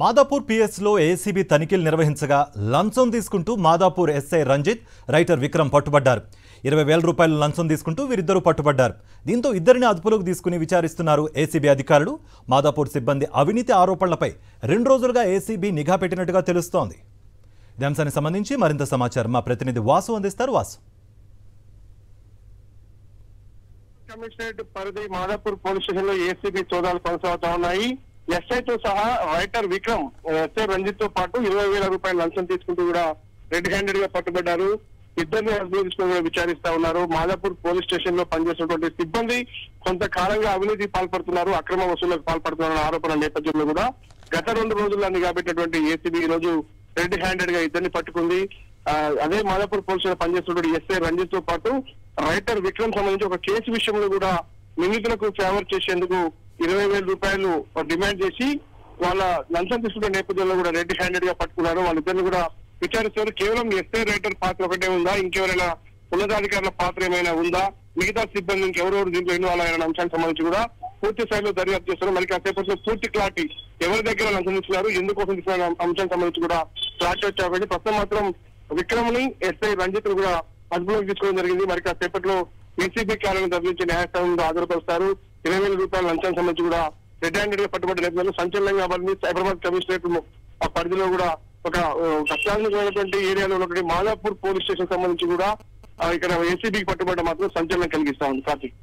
Madhapur పిఎస్లో ACB తనిఖీలు నిర్వహించగా లంచం తీసుకుంటూ మాదాపూర్ ఎస్ఐ రంజిత్, రైటర్ విక్రమ్ పట్టుబడ్డారు. 20,000 రూపాయలు లంచం తీసుకుంటూ వీరిద్దరూ పట్టుబడ్డారు. దీంతో ఇద్దరిని అదుపులోకి తీసుకుని విచారిస్తున్నారు ఏసీబీ అధికారులు. మాదాపూర్ సిబ్బంది అవినీతి ఆరోపణలపై 2 రోజులుగా ఏసీబీ నిఘా పెట్టినట్టుగా తెలుస్తోంది. ఈ అంశానికి సంబంధించి మరింత సమాచారం మా ప్రతినిధి వాసు అందిస్తారు. వాసు. కమిషనరేట్ పరిధి మాదాపూర్ పోలీస్ స్టేషన్ లో ఏసీబీ సోదాలు కొనసాగుతా ఉన్నాయి. ఎస్ఐతో సహా రైటర్ విక్రమ్, ఎస్ఐ రంజిత్ తో పాటు 20,000 రూపాయలు లంచం తీసుకుంటూ కూడా రెడ్ హ్యాండెడ్ గా పట్టుబడ్డారు. ఇద్దరిని అదుపులో విచారిస్తా ఉన్నారు. మాదాపూర్ పోలీస్ స్టేషన్ లో పనిచేసినటువంటి సిబ్బంది కొంతకాలంగా అవినీతి పాల్పడుతున్నారు, అక్రమ వసూళ్లకు పాల్పడుతున్నారు ఆరోపణల నేపథ్యంలో కూడా గత 2 రోజుల్లో నిఘాపెట్టినటువంటి ఏసీబీ ఈ రోజు రెడ్ హ్యాండెడ్ గా ఇద్దరిని పట్టుకుంది. అదే మాదాపూర్ పోలీస్ లో పనిచేస్తున్నటువంటి ఎస్ఐ రంజిత్ తో పాటు రైటర్ విక్రమ్ సంబంధించి ఒక కేసు విషయంలో కూడా నిందితులకు ఫేవర్ చేసేందుకు 20,000 రూపాయలు డిమాండ్ చేసి వాళ్ళ లంచం తీసుకున్న నేపథ్యంలో కూడా రెడ్ హ్యాండెడ్ గా పట్టుకున్నారు. వాళ్ళిద్దరిని కూడా విచారిస్తారు. కేవలం ఎస్ఐ రైటర్ పాత్ర ఒకటే ఉందా, ఇంకెవరైనా ఉన్నతాధికారుల పాత్ర ఏమైనా ఉందా, మిగతా సిబ్బంది ఇంకెవరెవరు దీంట్లో ఇన్వాల్వ్ అయిన అంశానికి సంబంధించి కూడా పూర్తి స్థాయిలో దర్యాప్తు చేస్తారు. మరి కాసేపట్లో పూర్తి క్లారిటీ ఎవరి దగ్గర లంచం తీసుకున్నారు, ఎందుకోసం తీసుకున్న అంశానికి సంబంధించి కూడా క్లారిటీ వచ్చారు. కాబట్టి ప్రస్తుతం మాత్రం విక్రమ్ ని ఎస్ఐ రంజిత్ కూడా అదుపులోకి తీసుకోవడం జరిగింది. మరి కాసేపట్లో ఏసీబీ కార్యాలయం తరలించి న్యాయస్థానంలో హాజరుపరుస్తారు. 20,000 రూపాయల లంచానికి సంబంధించి కూడా రెడ్ హ్యాండెడ్ గా పట్టుబడ్డ నేపథ్యంలో సంచలనంగా సైబరాబాద్ కమిషనరేట్ ఆ పరిధిలో కూడా ఒక అత్యాధునికమైనటువంటి ఏరియాలో ఉన్నటువంటి మాదాపూర్ పోలీస్ స్టేషన్ సంబంధించి కూడా ఇక్కడ ఏసీబీకి పట్టుబడ్డ మాత్రం సంచలనం కలిగిస్తా ఉంది. కార్తీక్.